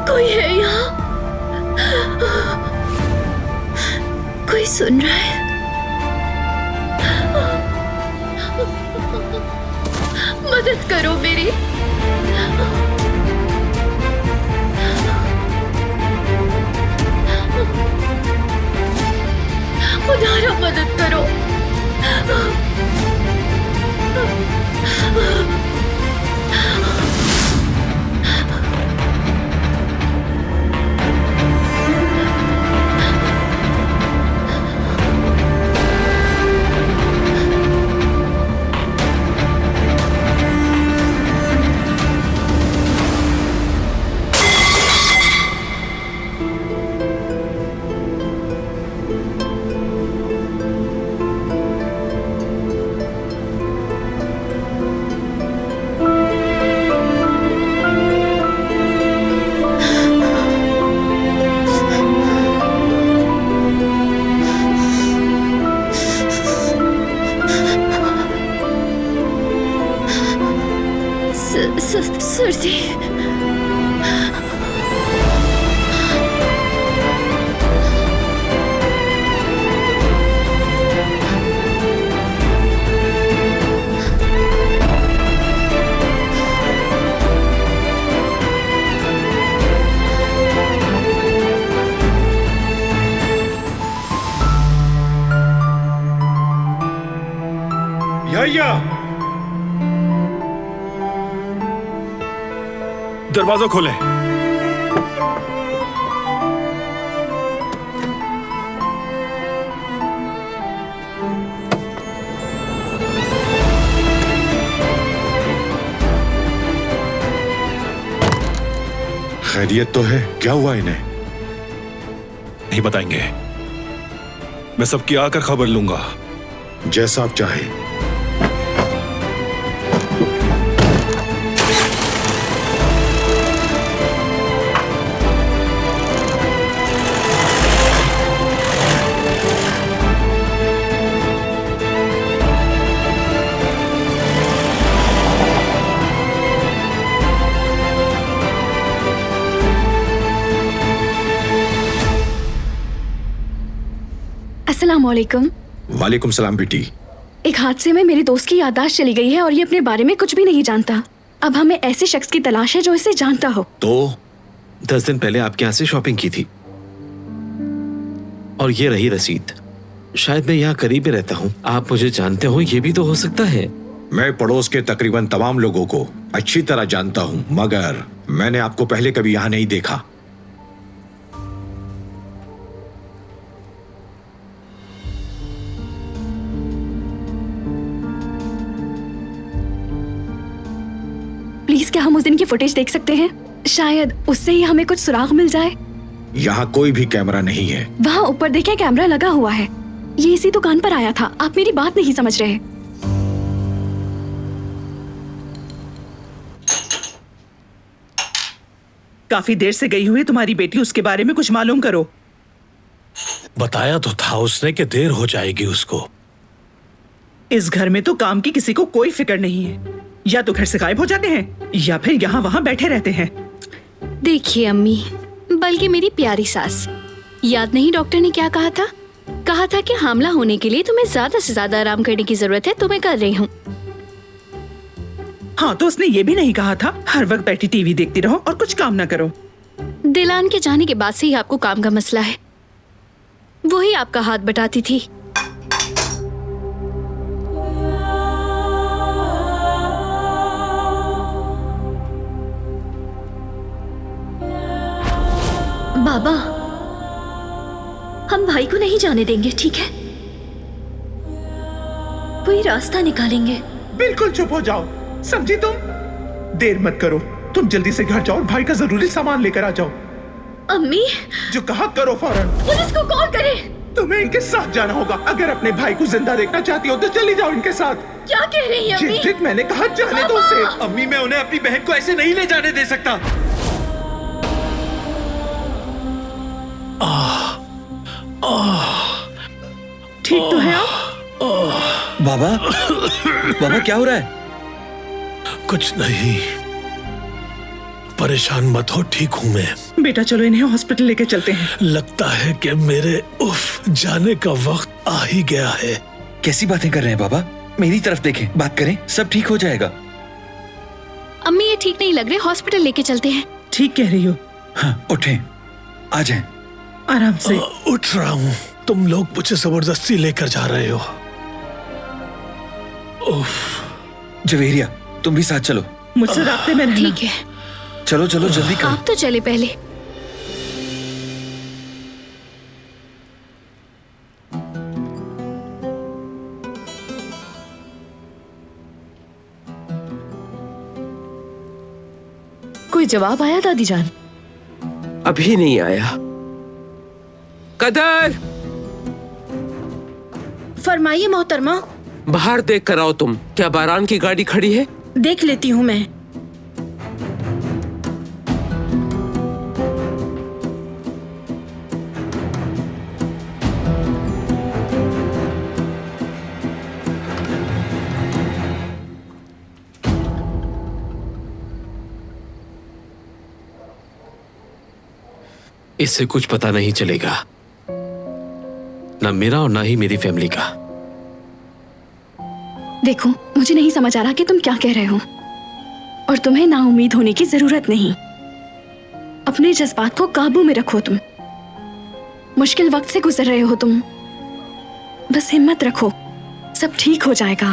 कोई है यहाँ? कोई सुन रहा है? मदद करो मेरी। खुदारा मदद करो। सर्दी। यहिया, दरवाजा खोले। खैरियत तो है? क्या हुआ इन्हें? नहीं बताएंगे। मैं सबकी आकर खबर लूंगा। जैसा आप चाहे। अस्सलामुअलैकुम। वालेकुम सलाम बेटी। एक हादसे में मेरे दोस्त की याददाश्त चली गई है और ये अपने बारे में कुछ भी नहीं जानता। अब हमें ऐसे शख्स की तलाश है जो इसे जानता हो। तो 10 दिन पहले आपके यहाँ से शॉपिंग की थी और ये रही रसीद। शायद मैं यहाँ करीब ही रहता हूँ, आप मुझे जानते हो, ये भी तो हो सकता है। मैं पड़ोस के तकरीबन तमाम लोगों को अच्छी तरह जानता हूँ, मगर मैंने आपको पहले कभी यहाँ नहीं देखा। प्लीज क्या हम उस दिन की फुटेज देख सकते हैं? शायद उससे ही हमें कुछ सुराग मिल जाए। यहाँ कोई भी कैमरा नहीं है। वहाँ ऊपर देखें, कैमरा लगा हुआ है। ये इसी दुकान पर आया था। आप मेरी बात नहीं समझ रहे। काफी देर से गई हुई तुम्हारी बेटी, उसके बारे में कुछ मालूम करो। बताया तो था उसने कि देर हो जाएगी उसको। इस घर में तो काम की किसी को कोई फिक्र नहीं है। या तो घर से गायब हो जाते हैं या फिर यहाँ वहाँ बैठे रहते हैं। देखिए अम्मी, बल्कि मेरी प्यारी सास, याद नहीं डॉक्टर ने क्या कहा था? कहा था कि हामला होने के लिए तुम्हें ज्यादा से ज्यादा आराम करने की जरूरत है, तो मैं कर रही हूँ। हाँ, तो उसने ये भी नहीं कहा था हर वक्त बैठी टीवी देखती रहो और कुछ काम ना करो। दिलान के जाने के बाद से ही आपको काम का मसला है। वही आपका हाथ बटाती थी। बाबा, हम भाई को नहीं जाने देंगे, ठीक है? कोई रास्ता निकालेंगे। बिल्कुल चुप हो जाओ, समझी तुम? देर मत करो, तुम जल्दी से घर जाओ और भाई का जरूरी सामान लेकर आ जाओ। अम्मी, जो कहा करो फौरन। पुलिस को कॉल करें। तुम्हें इनके साथ जाना होगा। अगर अपने भाई को जिंदा देखना चाहती हो तो चली जाओ इनके साथ। क्या कह रही है अम्मी? जित मैंने कहा जाने दो उसे। अम्मी, मैं उन्हें अपनी बहन को ऐसे नहीं ले जाने दे सकता। ठीक तो है आप? बाबा, बाबा क्या हो रहा है? कुछ नहीं, परेशान मत हो, ठीक हूं मैं। बेटा चलो इन्हें हॉस्पिटल लेके चलते हैं। लगता है कि मेरे जाने का वक्त आ ही गया है। कैसी बातें कर रहे हैं बाबा? मेरी तरफ देखें, बात करें, सब ठीक हो जाएगा। अम्मी ये ठीक नहीं लग रहे, हॉस्पिटल लेके चलते हैं। ठीक कह रही हो। हाँ, उठें, आ जाएं। आराम से। उठ रहा हूँ, तुम लोग मुझे जबरदस्ती लेकर जा रहे हो। जवेरिया, तुम भी साथ चलो। मुझसे रास्ते में रहना। ठीक है, चलो चलो जल्दी करो। आप तो चले पहले। कोई जवाब आया दादी जान? अभी नहीं आया। कदर, फरमाइए मोहतरमा। बाहर देख कर आओ तुम। क्या बारान की गाड़ी खड़ी है? देख लेती हूँ मैं। इससे कुछ पता नहीं चलेगा, ना मेरा और ना ही मेरी फैमिली का। देखो, मुझे नहीं समझ आ रहा कि तुम क्या कह रहे हो, और तुम्हें नाउम्मीद होने की जरूरत नहीं। अपने जज्बात को काबू में रखो। तुम मुश्किल वक्त से गुजर रहे हो, तुम बस हिम्मत रखो, सब ठीक हो जाएगा।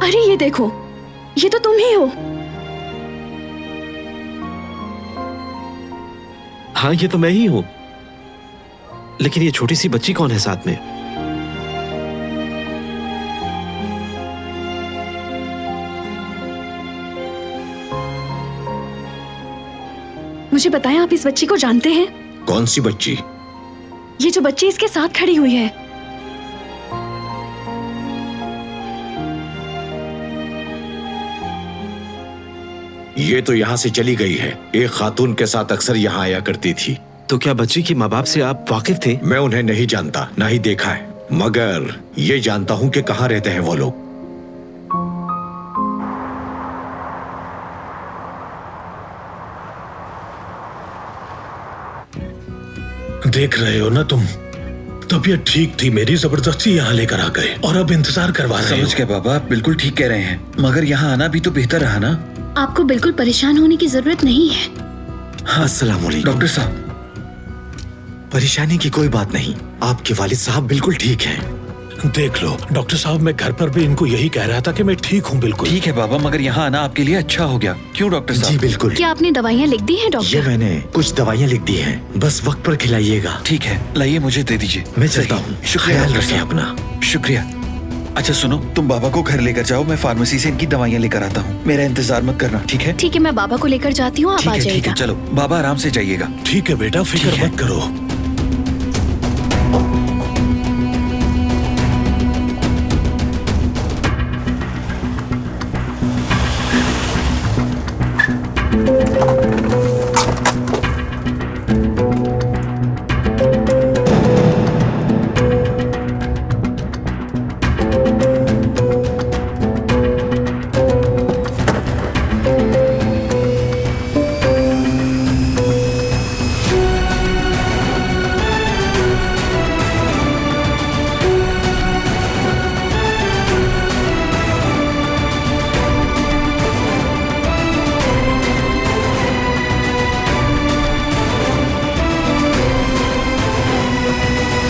अरे ये देखो, ये तो तुम ही हो। हाँ, ये तो मैं ही हूं, लेकिन ये छोटी सी बच्ची कौन है साथ में? मुझे बताएं, आप इस बच्ची को जानते हैं? कौन सी बच्ची? ये जो बच्ची इसके साथ खड़ी हुई है। ये तो यहाँ से चली गई है। एक खातून के साथ अक्सर यहाँ आया करती थी। तो क्या बच्ची की माँ बाप से आप वाकिफ थे? मैं उन्हें नहीं जानता, ना ही देखा है, मगर ये जानता हूँ कि कहाँ रहते हैं वो लोग। देख रहे हो ना तुम, तबीयत ठीक थी मेरी, जबरदस्ती यहाँ लेकर आ गए और अब इंतजार करवा रहे हो। समझ गए बाबा, आप बिल्कुल ठीक कह रहे हैं, मगर यहाँ आना भी तो बेहतर रहा ना। आपको बिल्कुल परेशान होने की जरूरत नहीं है। हाँ, अस्सलाम वालेकुम। डॉक्टर साहब, परेशानी की कोई बात नहीं, आपके वालिद साहब बिल्कुल ठीक हैं। देख लो डॉक्टर साहब, मैं घर पर भी इनको यही कह रहा था कि मैं ठीक हूँ बिल्कुल। ठीक है बाबा, मगर यहाँ आना आपके लिए अच्छा हो गया। क्यों डॉक्टर साहब? जी बिल्कुल। क्या आपने दवाइयाँ लिख दी हैं ये डॉक्टर? मैंने कुछ दवाइयाँ लिख दी हैं, बस वक्त पर खिलाइएगा। ठीक है, लाइए मुझे दे दीजिए। मैं चलता हूँ, शुक्रिया ख्याल डॉक्टर रखिए साहब। अपना। शुक्रिया। अच्छा सुनो, तुम बाबा को घर लेकर जाओ, मैं फार्मेसी से इनकी दवाइयाँ लेकर आता हूँ। मेरा इंतजार मत करना, ठीक है? ठीक है, मैं बाबा को लेकर जाती हूँ, आप आ ठीक है, जाइएगा। चलो बाबा आराम से जाइएगा। ठीक है बेटा, ठीक फिक्र है। मत करो।